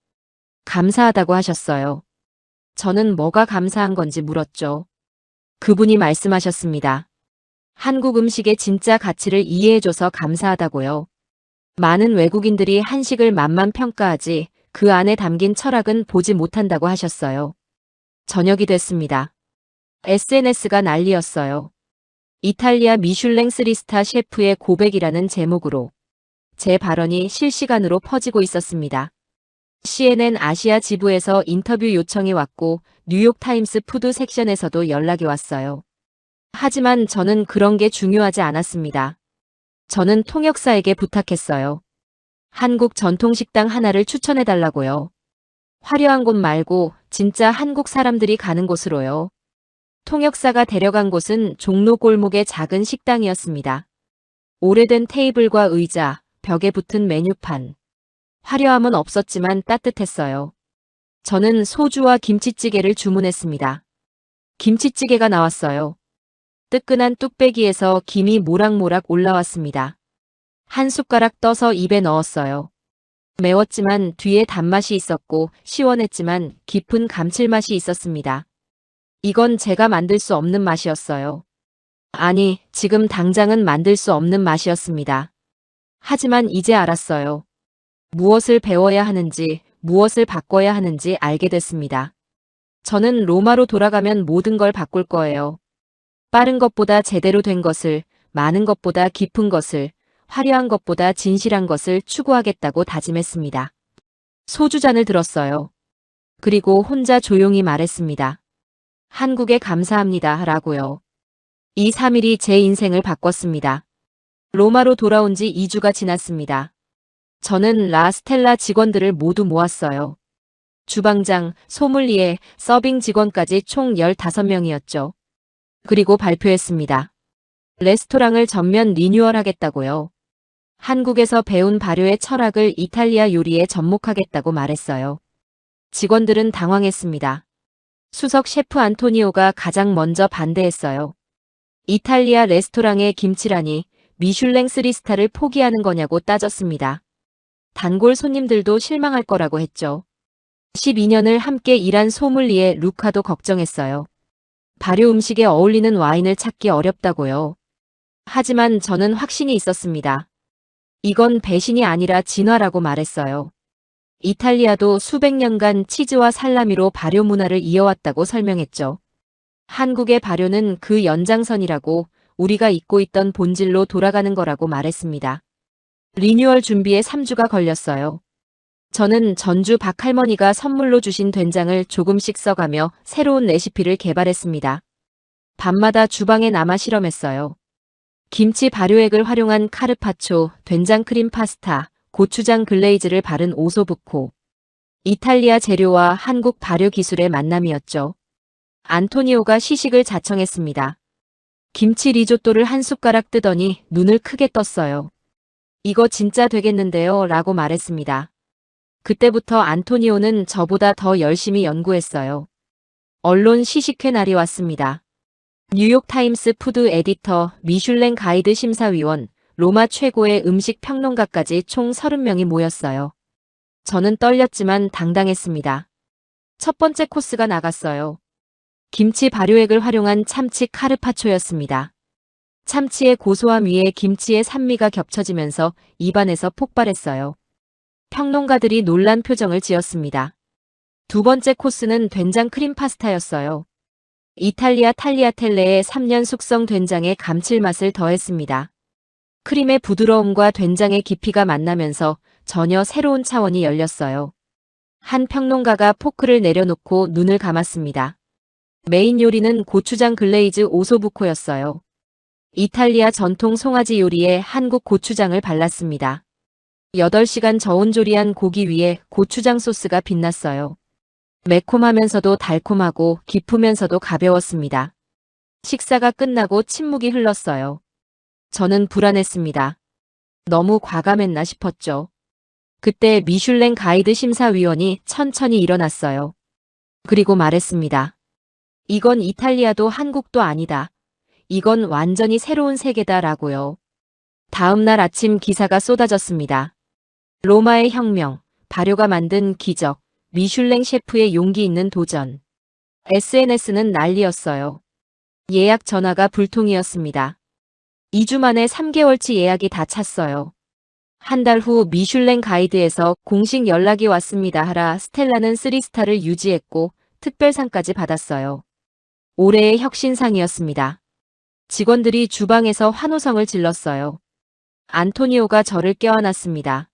감사하다고 하셨어요. 저는 뭐가 감사한 건지 물었죠. 그분이 말씀하셨습니다. 한국 음식의 진짜 가치를 이해해줘서 감사하다고요. 많은 외국인들이 한식을 맛만 평가하지 그 안에 담긴 철학은 보지 못한다고 하셨어요. 저녁이 됐습니다. SNS가 난리였어요. 이탈리아 미슐랭 3스타 셰프의 고백이라는 제목으로 제 발언이 실시간으로 퍼지고 있었습니다. CNN 아시아 지부에서 인터뷰 요청이 왔고 뉴욕타임스 푸드 섹션에서도 연락이 왔어요. 하지만 저는 그런 게 중요하지 않았습니다. 저는 통역사에게 부탁했어요. 한국 전통식당 하나를 추천해달라고요. 화려한 곳 말고 진짜 한국 사람들이 가는 곳으로요. 통역사가 데려간 곳은 종로 골목의 작은 식당이었습니다. 오래된 테이블과 의자, 벽에 붙은 메뉴판. 화려함은 없었지만 따뜻했어요. 저는 소주와 김치찌개를 주문했습니다. 김치찌개가 나왔어요. 뜨끈한 뚝배기에서 김이 모락모락 올라왔습니다. 한 숟가락 떠서 입에 넣었어요. 매웠지만 뒤에 단맛이 있었고 시원했지만 깊은 감칠맛이 있었습니다. 이건 제가 만들 수 없는 맛이었어요. 아니, 지금 당장은 만들 수 없는 맛이었습니다. 하지만 이제 알았어요. 무엇을 배워야 하는지, 무엇을 바꿔야 하는지 알게 됐습니다. 저는 로마로 돌아가면 모든 걸 바꿀 거예요. 빠른 것보다 제대로 된 것을, 많은 것보다 깊은 것을, 화려한 것보다 진실한 것을 추구하겠다고 다짐했습니다. 소주잔을 들었어요. 그리고 혼자 조용히 말했습니다. 한국에 감사합니다. 라고요. 이 3일이 제 인생을 바꿨습니다. 로마로 돌아온 지 2주가 지났습니다. 저는 라스텔라 직원들을 모두 모았어요. 주방장, 소믈리에, 서빙 직원까지 총 15명이었죠. 그리고 발표했습니다. 레스토랑을 전면 리뉴얼하겠다고요. 한국에서 배운 발효의 철학을 이탈리아 요리에 접목하겠다고 말했어요. 직원들은 당황했습니다. 수석 셰프 안토니오가 가장 먼저 반대했어요. 이탈리아 레스토랑의 김치라니 미슐랭 3스타를 포기하는 거냐고 따졌습니다. 단골 손님들도 실망할 거라고 했죠. 12년을 함께 일한 소믈리에 루카도 걱정했어요. 발효 음식에 어울리는 와인을 찾기 어렵다고요. 하지만 저는 확신이 있었습니다. 이건 배신이 아니라 진화라고 말했어요. 이탈리아도 수백 년간 치즈와 살라미로 발효 문화를 이어왔다고 설명했죠. 한국의 발효는 그 연장선이라고, 우리가 잊고 있던 본질로 돌아가는 거라고 말했습니다. 리뉴얼 준비에 3주가 걸렸어요. 저는 전주 박할머니가 선물로 주신 된장을 조금씩 써가며 새로운 레시피를 개발했습니다. 밤마다 주방에 남아 실험했어요. 김치 발효액을 활용한 카르파초, 된장 크림 파스타, 고추장 글레이즈를 바른 오소부코. 이탈리아 재료와 한국 발효 기술의 만남이었죠. 안토니오가 시식을 자청했습니다. 김치 리조또를 한 숟가락 뜨더니 눈을 크게 떴어요. 이거 진짜 되겠는데요? 라고 말했습니다. 그때부터 안토니오는 저보다 더 열심히 연구했어요. 언론 시식회 날이 왔습니다. 뉴욕타임스 푸드 에디터, 미슐랭 가이드 심사위원, 로마 최고의 음식 평론가까지 총 30명이 모였어요. 저는 떨렸지만 당당했습니다. 첫 번째 코스가 나갔어요. 김치 발효액을 활용한 참치 카르파초였습니다. 참치의 고소함 위에 김치의 산미가 겹쳐지면서 입안에서 폭발했어요. 평론가들이 놀란 표정을 지었습니다. 두 번째 코스는 된장 크림 파스타였어요. 이탈리아 탈리아텔레의 3년 숙성 된장에 감칠맛을 더했습니다. 크림의 부드러움과 된장의 깊이가 만나면서 전혀 새로운 차원이 열렸어요. 한 평론가가 포크를 내려놓고 눈을 감았습니다. 메인 요리는 고추장 글레이즈 오소부코였어요. 이탈리아 전통 송아지 요리에 한국 고추장을 발랐습니다. 8시간 저온조리한 고기 위에 고추장 소스가 빛났어요. 매콤하면서도 달콤하고 깊으면서도 가벼웠습니다. 식사가 끝나고 침묵이 흘렀어요. 저는 불안했습니다. 너무 과감했나 싶었죠. 그때 미슐랭 가이드 심사위원이 천천히 일어났어요. 그리고 말했습니다. 이건 이탈리아도 한국도 아니다. 이건 완전히 새로운 세계다라고요. 다음 날 아침 기사가 쏟아졌습니다. 로마의 혁명, 발효가 만든 기적, 미슐랭 셰프의 용기 있는 도전. SNS는 난리였어요. 예약 전화가 불통이었습니다. 2주 만에 3개월치 예약이 다 찼어요. 한 달 후 미슐랭 가이드에서 공식 연락이 왔습니다. 하라 스텔라는 3스타를 유지했고 특별상까지 받았어요. 올해의 혁신상이었습니다. 직원들이 주방에서 환호성을 질렀어요. 안토니오가 저를 껴안았습니다.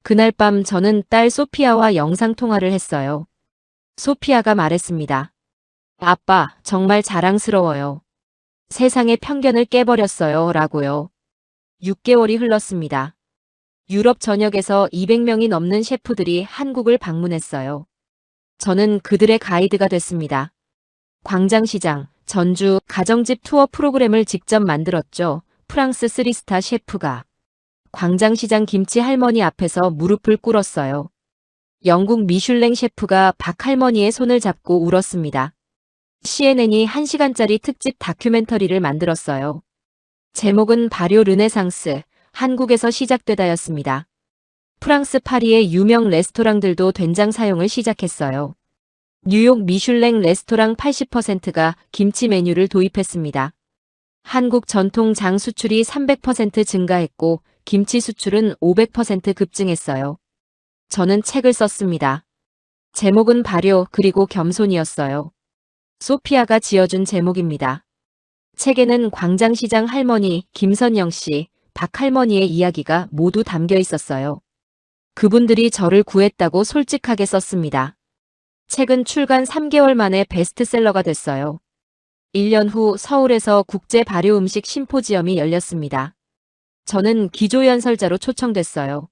그날 밤 저는 딸 소피아와 영상통화를 했어요. 소피아가 말했습니다. 아빠, 정말 자랑스러워요. 세상의 편견을 깨버렸어요. 라고요. 6개월이 흘렀습니다. 유럽 전역에서 200명이 넘는 셰프들이 한국을 방문했어요. 저는 그들의 가이드가 됐습니다. 광장시장, 전주, 가정집 투어 프로그램을 직접 만들었죠. 프랑스 3스타 셰프가. 광장시장 김치 할머니 앞에서 무릎을 꿇었어요. 영국 미슐랭 셰프가 박 할머니의 손을 잡고 울었습니다. CNN이 1시간짜리 특집 다큐멘터리를 만들었어요. 제목은 발효 르네상스, 한국에서 시작되다였습니다. 프랑스 파리의 유명 레스토랑들도 된장 사용을 시작했어요. 뉴욕 미슐랭 레스토랑 80%가 김치 메뉴를 도입했습니다. 한국 전통 장 수출이 300% 증가했고 김치 수출은 500% 급증했어요. 저는 책을 썼습니다. 제목은 발효 그리고 겸손이었어요. 소피아가 지어준 제목입니다. 책에는 광장시장 할머니 김선영 씨, 박 할머니의 이야기가 모두 담겨 있었어요. 그분들이 저를 구했다고 솔직하게 썼습니다. 책은 출간 3개월 만에 베스트셀러가 됐어요. 1년 후 서울에서 국제 발효 음식 심포지엄이 열렸습니다. 저는 기조연설자로 초청됐어요.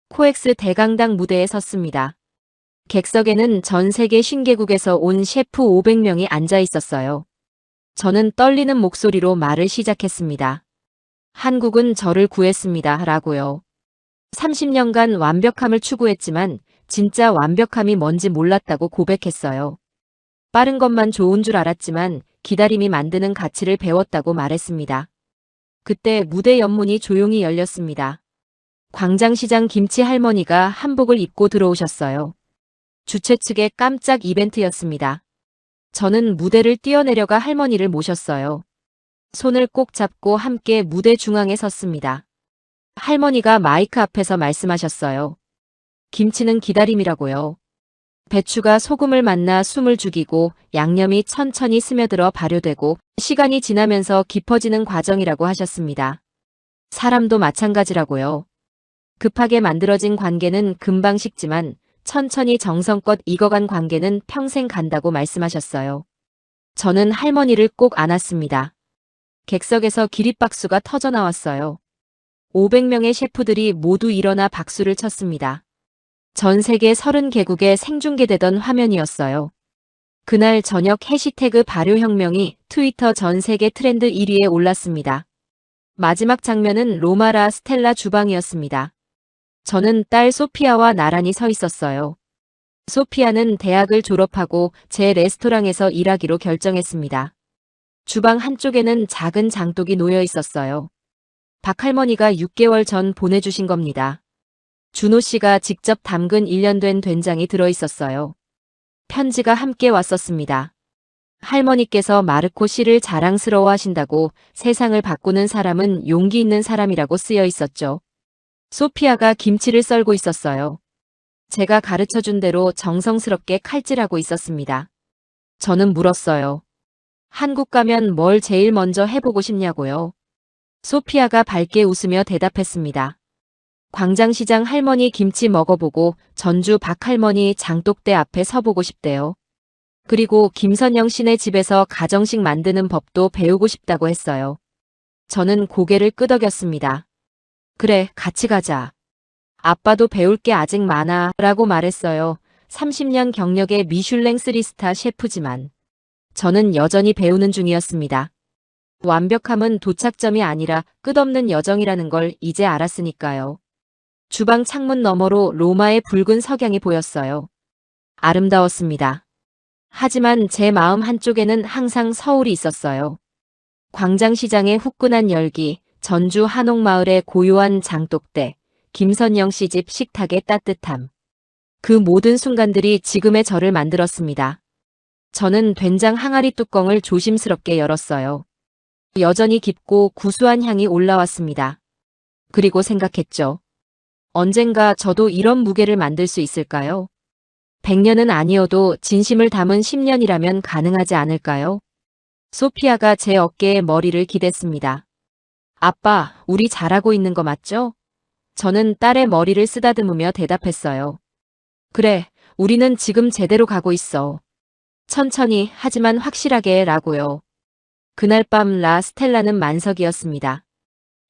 코엑스 대강당 무대에 섰습니다. 객석에는 전 세계 50개국에서 온 셰프 500명이 앉아 있었어요. 저는 떨리는 목소리로 말을 시작했습니다. 한국은 저를 구했습니다. 라고요. 30년간 완벽함을 추구했지만 진짜 완벽함이 뭔지 몰랐다고 고백했어요. 빠른 것만 좋은 줄 알았지만 기다림이 만드는 가치를 배웠다고 말했습니다. 그때 무대 연문이 조용히 열렸습니다. 광장시장 김치 할머니가 한복을 입고 들어오셨어요. 주최 측의 깜짝 이벤트였습니다. 저는 무대를 뛰어내려가 할머니를 모셨어요. 손을 꼭 잡고 함께 무대 중앙에 섰습니다. 할머니가 마이크 앞에서 말씀하셨어요. 김치는 기다림이라고요. 배추가 소금을 만나 숨을 죽이고 양념이 천천히 스며들어 발효되고 시간이 지나면서 깊어지는 과정이라고 하셨습니다. 사람도 마찬가지라고요. 급하게 만들어진 관계는 금방 식지만 천천히 정성껏 익어간 관계는 평생 간다고 말씀하셨어요. 저는 할머니를 꼭 안았습니다. 객석에서 기립박수가 터져나왔어요. 500명의 셰프들이 모두 일어나 박수를 쳤습니다. 전 세계 30개국에 생중계되던 화면이었어요. 그날 저녁 해시태그 발효혁명이 트위터 전 세계 트렌드 1위에 올랐습니다. 마지막 장면은 로마 라 스텔라 주방이었습니다. 저는 딸 소피아와 나란히 서 있었어요. 소피아는 대학을 졸업하고 제 레스토랑에서 일하기로 결정했습니다. 주방 한쪽에는 작은 장독이 놓여 있었어요. 박 할머니가 6개월 전 보내주신 겁니다. 준호 씨가 직접 담근 1년 된 된장이 들어있었어요. 편지가 함께 왔었습니다. 할머니께서 마르코 씨를 자랑스러워 하신다고 세상을 바꾸는 사람은 용기 있는 사람이라고 쓰여 있었죠. 소피아가 김치를 썰고 있었어요. 제가 가르쳐준 대로 정성스럽게 칼질하고 있었습니다. 저는 물었어요. 한국 가면 뭘 제일 먼저 해보고 싶냐고요. 소피아가 밝게 웃으며 대답했습니다. 광장시장 할머니 김치 먹어보고 전주 박 할머니 장독대 앞에 서보고 싶대요. 그리고 김선영 씨네 집에서 가정식 만드는 법도 배우고 싶다고 했어요. 저는 고개를 끄덕였습니다. 그래, 같이 가자. 아빠도 배울 게 아직 많아 라고 말했어요. 30년 경력의 미슐랭 3스타 셰프지만 저는 여전히 배우는 중이었습니다. 완벽함은 도착점이 아니라 끝없는 여정이라는 걸 이제 알았으니까요. 주방 창문 너머로 로마의 붉은 석양이 보였어요. 아름다웠습니다. 하지만 제 마음 한쪽에는 항상 서울이 있었어요. 광장시장의 후끈한 열기, 전주 한옥마을의 고요한 장독대, 김선영 씨 집 식탁의 따뜻함. 그 모든 순간들이 지금의 저를 만들었습니다. 저는 된장 항아리 뚜껑을 조심스럽게 열었어요. 여전히 깊고 구수한 향이 올라왔습니다. 그리고 생각했죠. 언젠가 저도 이런 무게를 만들 수 있을까요? 100년은 아니어도 진심을 담은 10년이라면 가능하지 않을까요? 소피아가 제 어깨에 머리를 기댔습니다. 아빠, 우리 잘하고 있는 거 맞죠? 저는 딸의 머리를 쓰다듬으며 대답했어요. 그래, 우리는 지금 제대로 가고 있어. 천천히 하지만 확실하게 라고요. 그날 밤 라 스텔라는 만석이었습니다.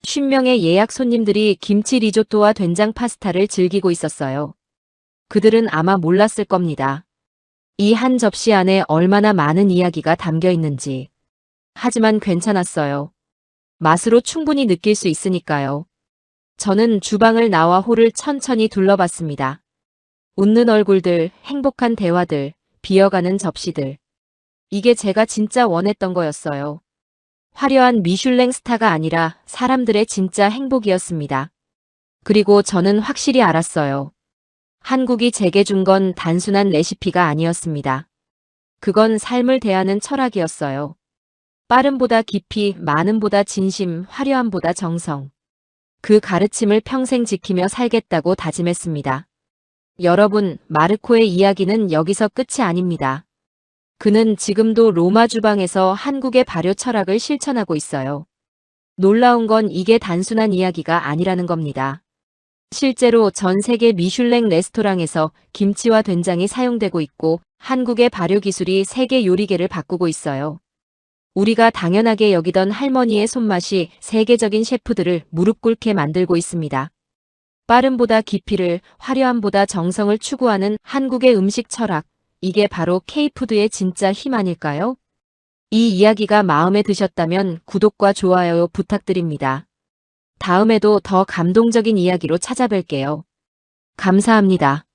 50명의 예약 손님들이 김치 리조또와 된장 파스타를 즐기고 있었어요. 그들은 아마 몰랐을 겁니다. 이 한 접시 안에 얼마나 많은 이야기가 담겨 있는지. 하지만 괜찮았어요. 맛으로 충분히 느낄 수 있으니까요. 저는 주방을 나와 홀을 천천히 둘러봤습니다. 웃는 얼굴들, 행복한 대화들, 비어가는 접시들. 이게 제가 진짜 원했던 거였어요. 화려한 미슐랭 스타가 아니라 사람들의 진짜 행복이었습니다. 그리고 저는 확실히 알았어요. 한국이 제게 준 건 단순한 레시피가 아니었습니다. 그건 삶을 대하는 철학이었어요. 빠름보다 깊이, 많음보다 진심, 화려함보다 정성. 그 가르침을 평생 지키며 살겠다고 다짐했습니다. 여러분, 마르코의 이야기는 여기서 끝이 아닙니다. 그는 지금도 로마 주방에서 한국의 발효 철학을 실천하고 있어요. 놀라운 건 이게 단순한 이야기가 아니라는 겁니다. 실제로 전 세계 미슐랭 레스토랑에서 김치와 된장이 사용되고 있고 한국의 발효 기술이 세계 요리계를 바꾸고 있어요. 우리가 당연하게 여기던 할머니의 손맛이 세계적인 셰프들을 무릎 꿇게 만들고 있습니다. 빠름보다 깊이를, 화려함보다 정성을 추구하는 한국의 음식 철학, 이게 바로 K푸드의 진짜 힘 아닐까요? 이 이야기가 마음에 드셨다면 구독과 좋아요 부탁드립니다. 다음에도 더 감동적인 이야기로 찾아뵐게요. 감사합니다.